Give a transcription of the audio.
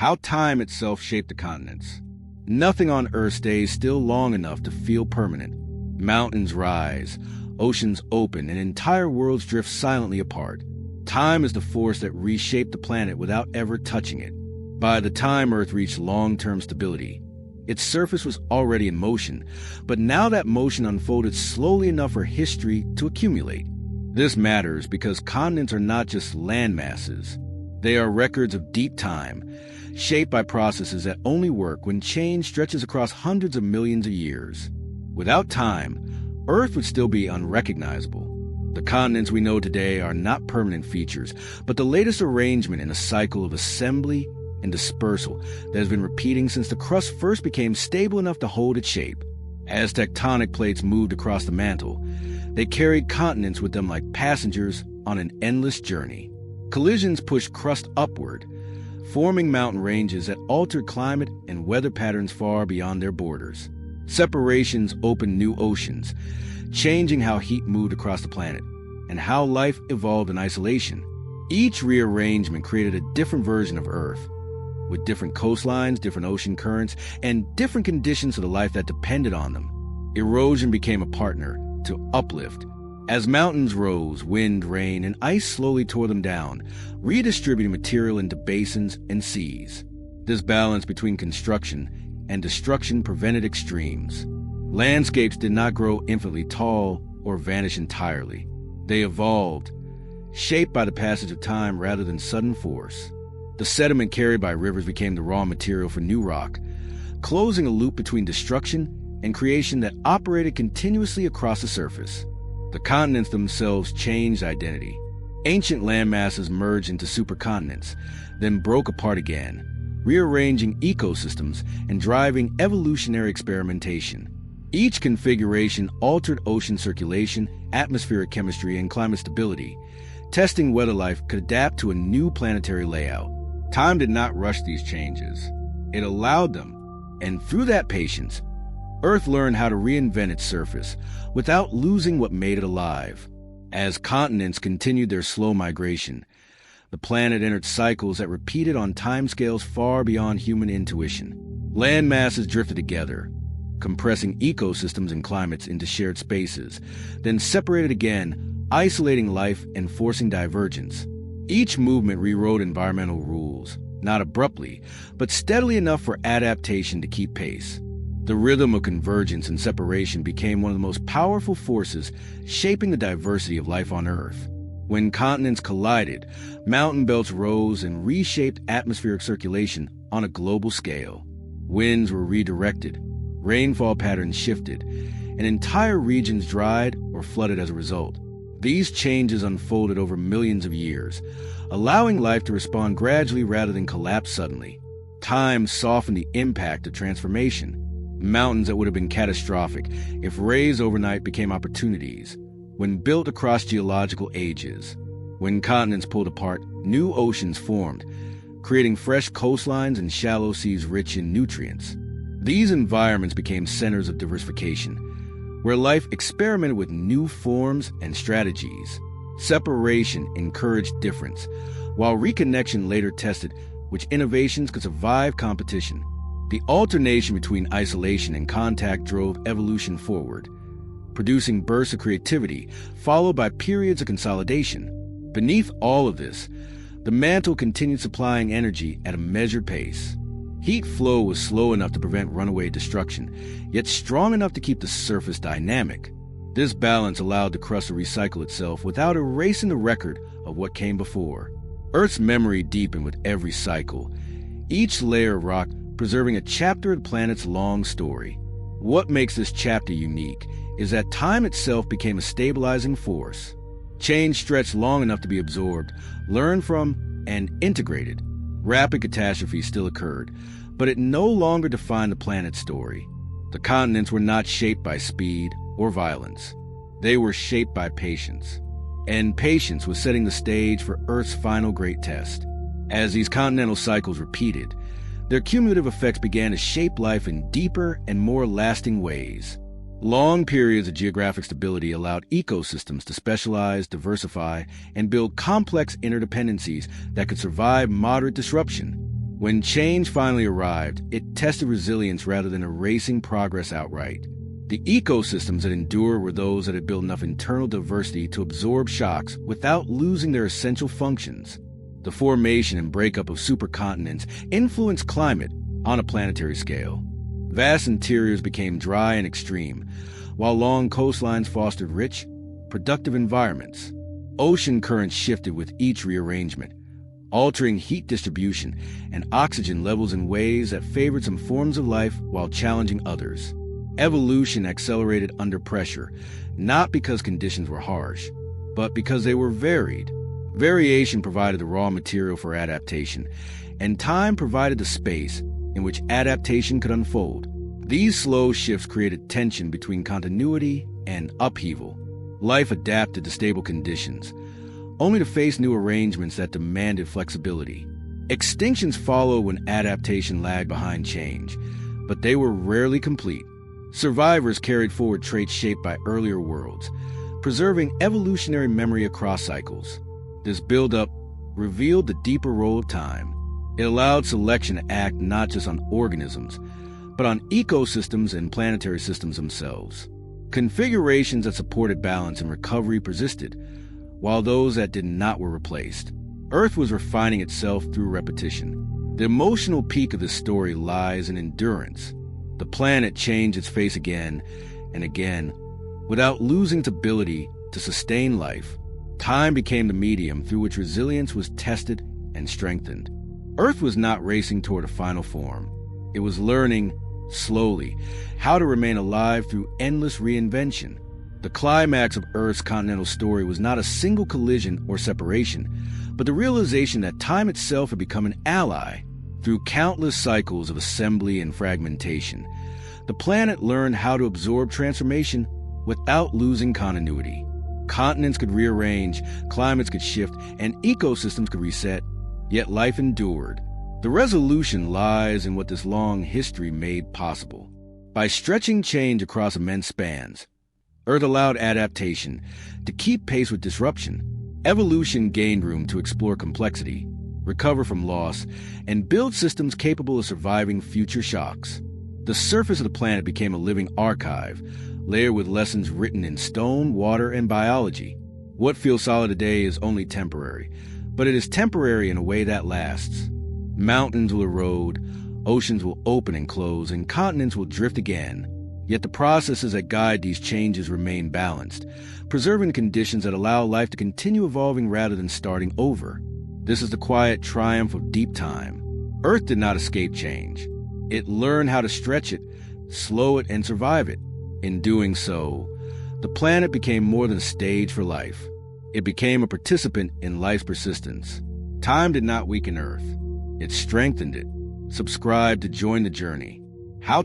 How time itself shaped the continents. Nothing on Earth stays still long enough to feel permanent. Mountains rise, oceans open, and entire worlds drift silently apart. Time is the force that reshaped the planet without ever touching it. By the time Earth reached long-term stability, its surface was already in motion, but now that motion unfolded slowly enough for history to accumulate. This matters because continents are not just land masses. They are records of deep time, shaped by processes that only work when change stretches across hundreds of millions of years. Without time, Earth would still be unrecognizable. The continents we know today are not permanent features, but the latest arrangement in a cycle of assembly and dispersal that has been repeating since the crust first became stable enough to hold its shape. As tectonic plates moved across the mantle, they carried continents with them like passengers on an endless journey. Collisions pushed crust upward, forming mountain ranges that altered climate and weather patterns far beyond their borders. Separations opened new oceans, changing how heat moved across the planet and how life evolved in isolation. Each rearrangement created a different version of Earth, with different coastlines, different ocean currents, and different conditions for the life that depended on them. Erosion became a partner to uplift. As mountains rose, wind, rain, and ice slowly tore them down, redistributing material into basins and seas. This balance between construction and destruction prevented extremes. Landscapes did not grow infinitely tall or vanish entirely. They evolved, shaped by the passage of time rather than sudden force. The sediment carried by rivers became the raw material for new rock, closing a loop between destruction and creation that operated continuously across the surface. The continents themselves changed identity. Ancient landmasses merged into supercontinents, then broke apart again, rearranging ecosystems and driving evolutionary experimentation. Each configuration altered ocean circulation, atmospheric chemistry, and climate stability, testing whether life could adapt to a new planetary layout. Time did not rush these changes. It allowed them, and through that patience, Earth learned how to reinvent its surface without losing what made it alive. As continents continued their slow migration, the planet entered cycles that repeated on timescales far beyond human intuition. Land masses drifted together, compressing ecosystems and climates into shared spaces, then separated again, isolating life and forcing divergence. Each movement rewrote environmental rules, not abruptly, but steadily enough for adaptation to keep pace. The rhythm of convergence and separation became one of the most powerful forces shaping the diversity of life on Earth. When continents collided, mountain belts rose and reshaped atmospheric circulation on a global scale. Winds were redirected, rainfall patterns shifted, and entire regions dried or flooded as a result. These changes unfolded over millions of years, allowing life to respond gradually rather than collapse suddenly. Time softened the impact of transformation. Mountains that would have been catastrophic if raised overnight became opportunities when built across geological ages. When continents pulled apart, new oceans formed, creating fresh coastlines and shallow seas rich in nutrients. These environments became centers of diversification, where life experimented with new forms and strategies. Separation encouraged difference, while reconnection later tested which innovations could survive competition. The alternation between isolation and contact drove evolution forward, producing bursts of creativity followed by periods of consolidation. Beneath all of this, the mantle continued supplying energy at a measured pace. Heat flow was slow enough to prevent runaway destruction, yet strong enough to keep the surface dynamic. This balance allowed the crust to recycle itself without erasing the record of what came before. Earth's memory deepened with every cycle, each layer of rock preserving a chapter of the planet's long story. What makes this chapter unique is that time itself became a stabilizing force. Change stretched long enough to be absorbed, learned from, and integrated. Rapid catastrophes still occurred, but it no longer defined the planet's story. The continents were not shaped by speed or violence. They were shaped by patience. And patience was setting the stage for Earth's final great test. As these continental cycles repeated, their cumulative effects began to shape life in deeper and more lasting ways. Long periods of geographic stability allowed ecosystems to specialize, diversify, and build complex interdependencies that could survive moderate disruption. When change finally arrived, it tested resilience rather than erasing progress outright. The ecosystems that endured were those that had built enough internal diversity to absorb shocks without losing their essential functions. The formation and breakup of supercontinents influenced climate on a planetary scale. Vast interiors became dry and extreme, while long coastlines fostered rich, productive environments. Ocean currents shifted with each rearrangement, altering heat distribution and oxygen levels in ways that favored some forms of life while challenging others. Evolution accelerated under pressure, not because conditions were harsh, but because they were varied. Variation provided the raw material for adaptation, and time provided the space in which adaptation could unfold. These slow shifts created tension between continuity and upheaval. Life adapted to stable conditions, only to face new arrangements that demanded flexibility. Extinctions followed when adaptation lagged behind change, but they were rarely complete. Survivors carried forward traits shaped by earlier worlds, preserving evolutionary memory across cycles. This buildup revealed the deeper role of time. It allowed selection to act not just on organisms, but on ecosystems and planetary systems themselves. Configurations that supported balance and recovery persisted, while those that did not were replaced. Earth was refining itself through repetition. The emotional peak of this story lies in endurance. The planet changed its face again and again, without losing its ability to sustain life. Time became the medium through which resilience was tested and strengthened. Earth was not racing toward a final form. It was learning, slowly, how to remain alive through endless reinvention. The climax of Earth's continental story was not a single collision or separation, but the realization that time itself had become an ally. Through countless cycles of assembly and fragmentation, the planet learned how to absorb transformation without losing continuity. Continents could rearrange, climates could shift, and ecosystems could reset, yet life endured. The resolution lies in what this long history made possible. By stretching change across immense spans, Earth allowed adaptation to keep pace with disruption. Evolution gained room to explore complexity, recover from loss, and build systems capable of surviving future shocks. The surface of the planet became a living archive, layered with lessons written in stone, water, and biology. What feels solid today is only temporary, but it is temporary in a way that lasts. Mountains will erode, oceans will open and close, and continents will drift again. Yet the processes that guide these changes remain balanced, preserving conditions that allow life to continue evolving rather than starting over. This is the quiet triumph of deep time. Earth did not escape change. It learned how to stretch it, slow it, and survive it. In doing so, the planet became more than a stage for life. It became a participant in life's persistence. Time did not weaken Earth. It strengthened it. Subscribe to join the journey. How